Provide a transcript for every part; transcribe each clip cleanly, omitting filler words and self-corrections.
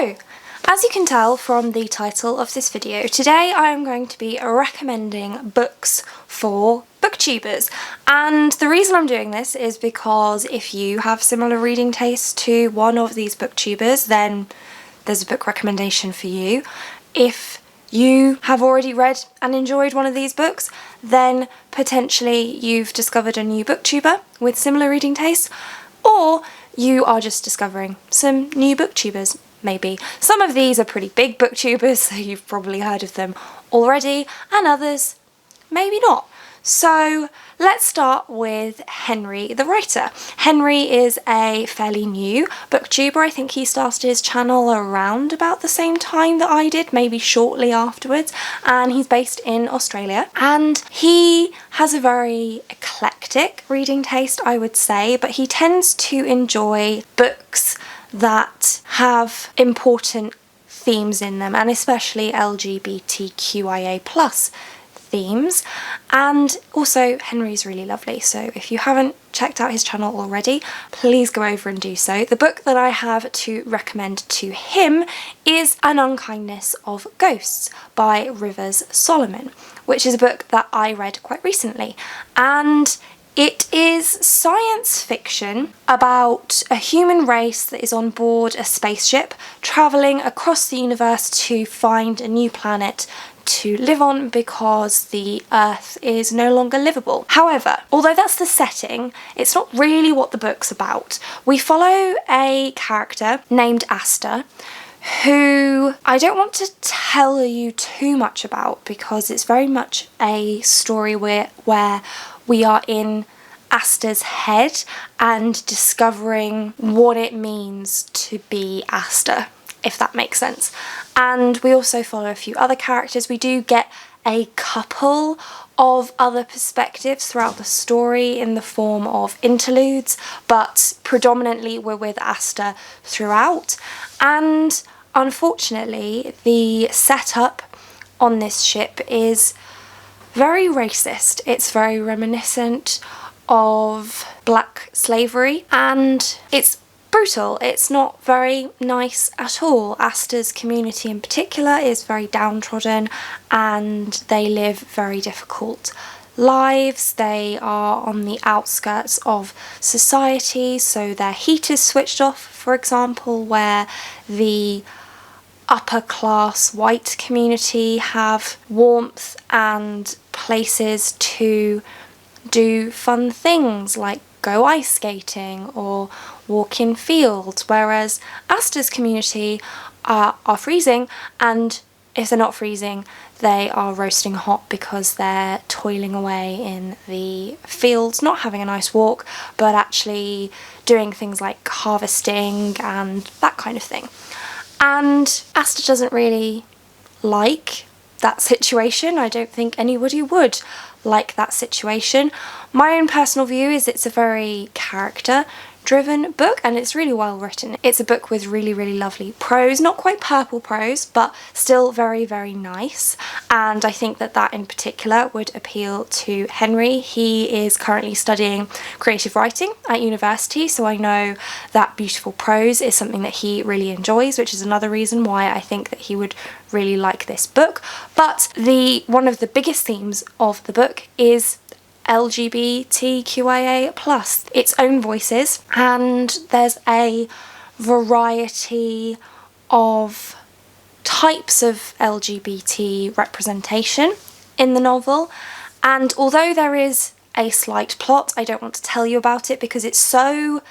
So, as you can tell from the title of this video, today I am going to be recommending books for Booktubers. And the reason I'm doing this is because if you have similar reading tastes to one of these Booktubers, then there's a book recommendation for you. If you have already read and enjoyed one of these books, then potentially you've discovered a new Booktuber with similar reading tastes, or you are just discovering some new Booktubers, maybe. Some of these are pretty big Booktubers, so you've probably heard of them already, and others maybe not. So let's start with Henry the writer. Henry is a fairly new Booktuber. I think he started his channel around about the same time that I did, maybe shortly afterwards, and he's based in Australia. And he has a very eclectic reading taste, I would say, but he tends to enjoy books that have important themes in them, and especially LGBTQIA+ themes. And also Henry's really lovely, so if you haven't checked out his channel already, please go over and do so. The book that I have to recommend to him is Unkindness of Ghosts by Rivers Solomon, which is a book that I read quite recently, and it is science fiction about a human race that is on board a spaceship travelling across the universe to find a new planet to live on because the Earth is no longer livable. However, although that's the setting, it's not really what the book's about. We follow a character named Asta, who I don't want to tell you too much about because it's very much a story where we are in Asta's head and discovering what it means to be Asta, if that makes sense. And we also follow a few other characters. We do get a couple of other perspectives throughout the story in the form of interludes, but predominantly we're with Asta throughout. And unfortunately, the setup on this ship is very racist. It's very reminiscent of black slavery, and it's brutal. It's not very nice at all. Asta's community in particular is very downtrodden and they live very difficult lives. They are on the outskirts of society, so their heat is switched off, for example, where the upper class white community have warmth and places to do fun things like go ice skating or walk in fields, whereas Asta's community are freezing, and if they're not freezing, they are roasting hot because they're toiling away in the fields, not having a nice walk, but actually doing things like harvesting and that kind of thing. And Asta doesn't really like that situation. I don't think anybody would like that situation. My own personal view is it's a very character-driven book and it's really well written. It's a book with really, really lovely prose, not quite purple prose, but still very, very nice. And I think that that in particular would appeal to Henry. He is currently studying creative writing at university, so I know that beautiful prose is something that he really enjoys, which is another reason why I think that he would really like this book. But one of the biggest themes of the book is LGBTQIA+, its own voices, and there's a variety of types of LGBT representation in the novel. And although there is a slight plot, I don't want to tell you about it because it's so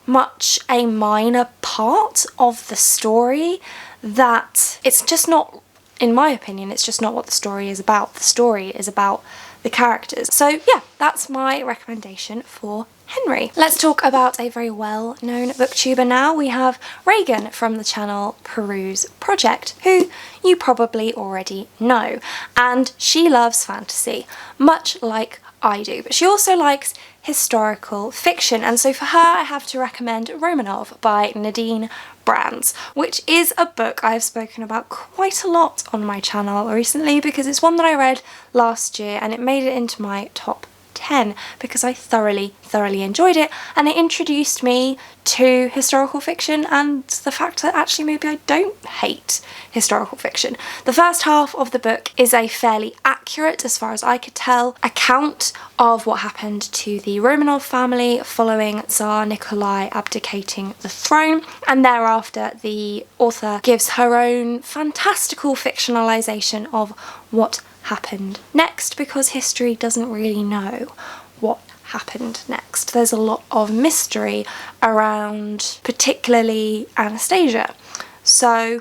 much a minor part of the story that it's just not, in my opinion, it's just not what the story is about. The story is about the characters. So yeah, that's my recommendation for Henry. Let's talk about a very well-known booktuber now. We have Reagan from the channel Peruse Project, who you probably already know, and she loves fantasy, much like I do, but she also likes historical fiction, and so for her I have to recommend Romanov by Nadine Brands, which is a book I've spoken about quite a lot on my channel recently because it's one that I read last year and it made it into my top 10 because I thoroughly enjoyed it, and it introduced me to historical fiction and the fact that actually maybe I don't hate historical fiction. The first half of the book is a fairly accurate, as far as I could tell, account of what happened to the Romanov family following Tsar Nikolai abdicating the throne, and thereafter the author gives her own fantastical fictionalisation of what happened next, because history doesn't really know what happened next. There's a lot of mystery around particularly Anastasia. So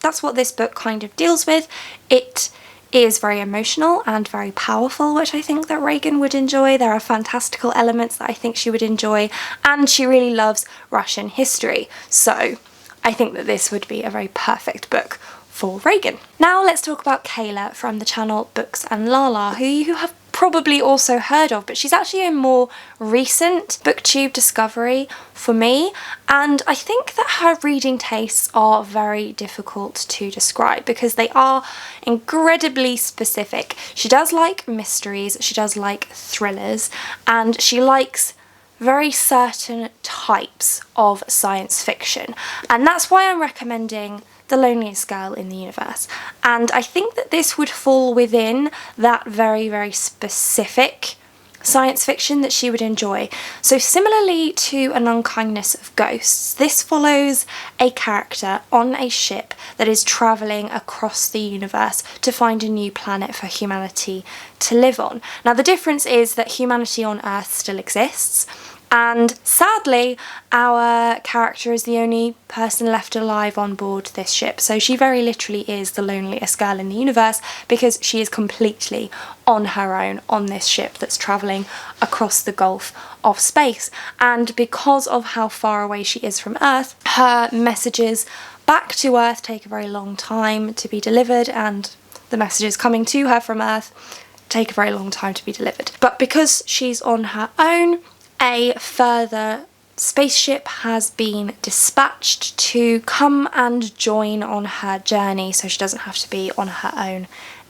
that's what this book kind of deals with. It is very emotional and very powerful, which I think that Reagan would enjoy. There are fantastical elements that I think she would enjoy, and she really loves Russian history. So I think that this would be a very perfect book for Reagan. Now let's talk about Kayla from the channel Books and Lala, who you have probably also heard of, but she's actually a more recent booktube discovery for me, and I think that her reading tastes are very difficult to describe because they are incredibly specific. She does like mysteries, she does like thrillers, and she likes very certain types of science fiction, and that's why I'm recommending The Loneliest Girl in the Universe. And I think that this would fall within that very specific science fiction that she would enjoy. So similarly to An Unkindness of Ghosts, this follows a character on a ship that is travelling across the universe to find a new planet for humanity to live on. Now the difference is that humanity on Earth still exists, and sadly our character is the only person left alive on board this ship, so she very literally is the loneliest girl in the universe because she is completely on her own on this ship that's travelling across the gulf of space. And because of how far away she is from Earth, her messages back to Earth take a very long time to be delivered, and the messages coming to her from Earth take a very long time to be delivered. But because she's on her own, a further spaceship has been dispatched to come and join on her journey so she doesn't have to be on her own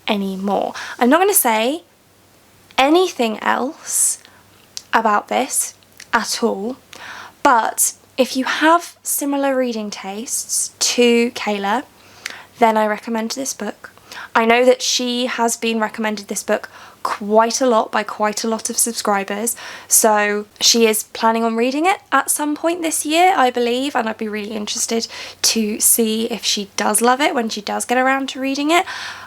anymore. I'm not going to say anything else about this at all, but if you have similar reading tastes to Kayla, then I recommend this book. I know that she has been recommended this book quite a lot by quite a lot of subscribers, so she is planning on reading it at some point this year, I believe, and I'd be really interested to see if she does love it when she does get around to reading it.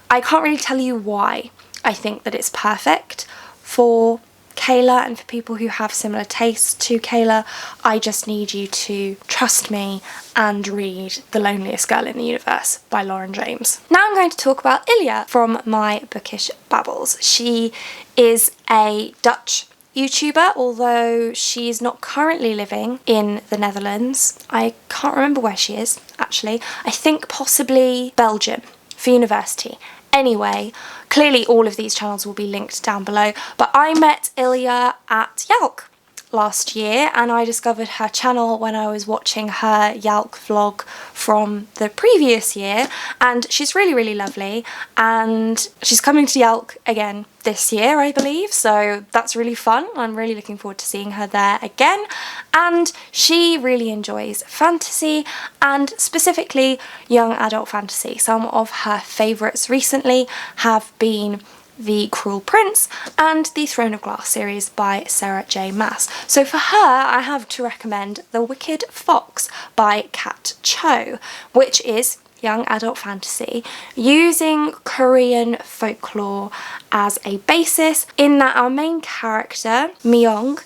I can't really tell you why I think that it's perfect for Kayla and for people who have similar tastes to Kayla. I just need you to trust me and read The Loneliest Girl in the Universe by Lauren James. Now I'm going to talk about Ilia from my Bookish Babbles. She is a Dutch YouTuber, although she's not currently living in the Netherlands. I can't remember where she is, actually. I think possibly Belgium for university. Anyway, clearly all of these channels will be linked down below, but I met Ilia at Yalk last year, and I discovered her channel when I was watching her Yalk vlog from the previous year, and she's really lovely, and she's coming to Yalk again this year, I believe, so that's really fun. I'm really looking forward to seeing her there again. And she really enjoys fantasy, and specifically young adult fantasy. Some of her favourites recently have been The Cruel Prince and the Throne of Glass series by Sarah J. Maas. So for her, I have to recommend The Wicked Fox by Kat Cho, which is young adult fantasy using Korean folklore as a basis, in that our main character, Myung,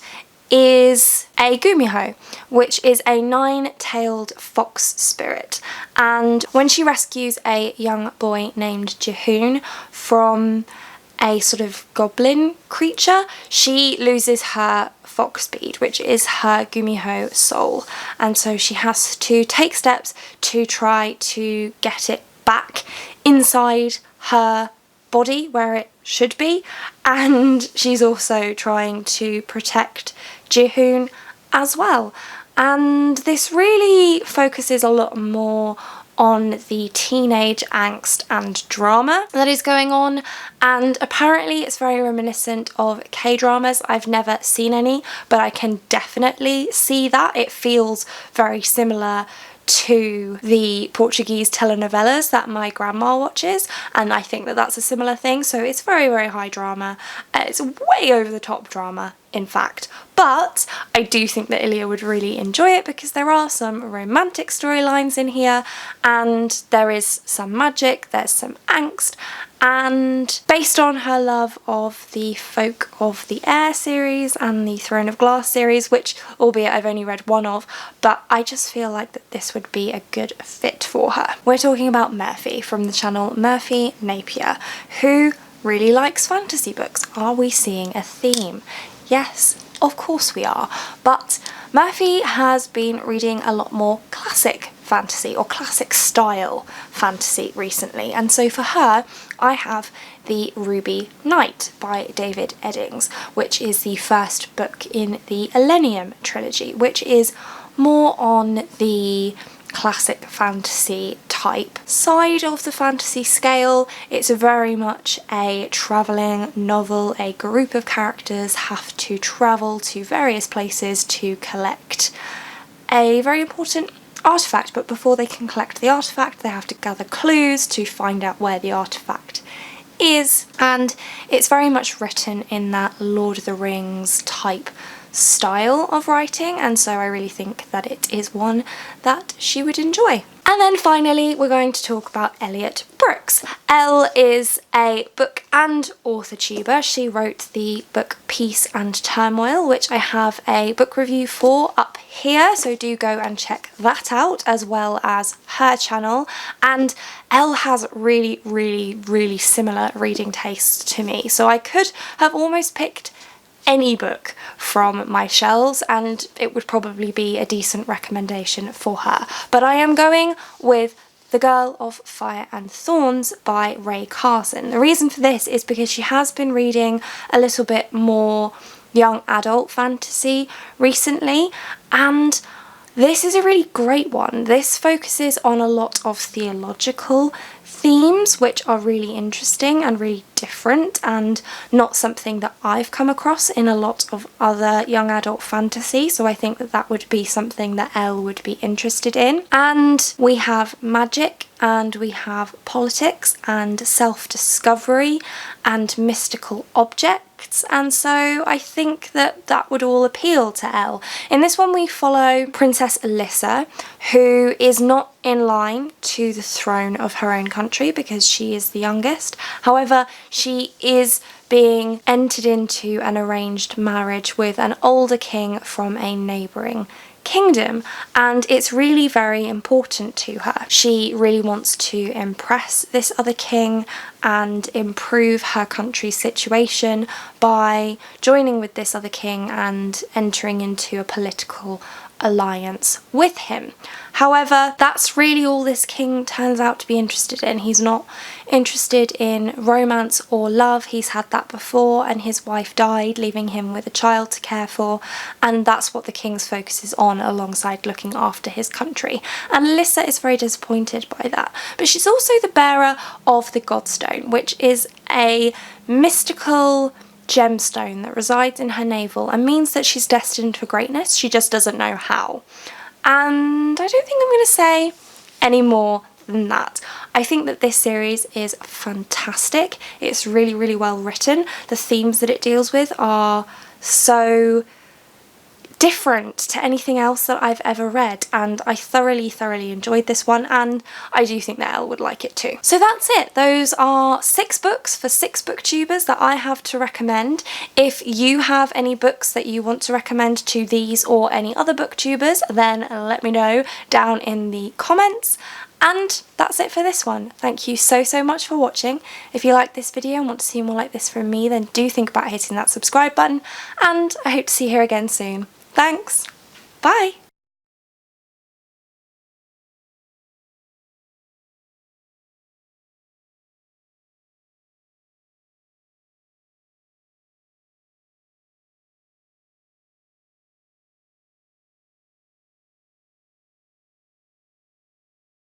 is a gumiho, which is a 9-tailed fox spirit, and when she rescues a young boy named Jihoon from a sort of goblin creature, she loses her fox speed, which is her gumiho soul, and so she has to take steps to try to get it back inside her body where it should be, and she's also trying to protect Jihoon as well. And this really focuses a lot more on the teenage angst and drama that is going on, and apparently it's very reminiscent of K-dramas. I've never seen any, but I can definitely see that. It feels very similar to the Portuguese telenovelas that my grandma watches, and I think that that's a similar thing. So it's very, very high drama. It's way over the top drama, in fact, but I do think that Ilia would really enjoy it because there are some romantic storylines in here, and there is some magic, there's some angst, and based on her love of the Folk of the Air series and the Throne of Glass series, which albeit I've only read one of, but I just feel like that this would be a good fit for her. We're talking about Murphy from the channel Murphy Napier, who really likes fantasy books. Are we seeing a theme? Yes, of course we are, but Murphy has been reading a lot more classic fantasy or classic style fantasy recently, and so for her I have The Ruby Knight by David Eddings, which is the first book in the Millennium trilogy, which is more on the classic fantasy type side of the fantasy scale. It's very much a travelling novel. A group of characters have to travel to various places to collect a very important artifact, but before they can collect the artifact they have to gather clues to find out where the artifact is, and it's very much written in that Lord of the Rings type style of writing, and so I really think that it is one that she would enjoy. And then finally we're going to talk about Elliot Brooks. Elle is a book and author tuber. She wrote the book Peace and Turmoil, which I have a book review for up here, so do go and check that out, as well as her channel. And Elle has really, really, really similar reading tastes to me, so I could have almost picked any book from my shelves and it would probably be a decent recommendation for her. But I am going with The Girl of Fire and Thorns by Rae Carson. The reason for this is because she has been reading a little bit more young adult fantasy recently, and this is a really great one. This focuses on a lot of theological themes which are really interesting and really different, and not something that I've come across in a lot of other young adult fantasy, so I think that that would be something that Elle would be interested in. And we have magic, and we have politics and self-discovery and mystical objects, and so I think that that would all appeal to Elle. In this one we follow Princess Alyssa, who is not in line to the throne of her own country because she is the youngest. However, she is being entered into an arranged marriage with an older king from a neighbouring kingdom, and it's really very important to her. She really wants to impress this other king and improve her country's situation by joining with this other king and entering into a political alliance with him. However, that's really all this king turns out to be interested in. He's not interested in romance or love. He's had that before and his wife died, leaving him with a child to care for, and that's what the king's focus is on, alongside looking after his country. And Alyssa is very disappointed by that. But she's also the bearer of the Godstone, which is a mystical gemstone that resides in her navel and means that she's destined for greatness. She just doesn't know how. And I don't think I'm going to say any more than that. I think that this series is fantastic. It's really, really well written. The themes that it deals with are so different to anything else that I've ever read, and I thoroughly enjoyed this one, and I do think that Elle would like it too. So that's it. Those are 6 books for 6 booktubers that I have to recommend. If you have any books that you want to recommend to these or any other booktubers, then let me know down in the comments. And that's it for this one. Thank you so much for watching. If you like this video and want to see more like this from me, then do think about hitting that subscribe button, and I hope to see you here again soon. Thanks. Bye.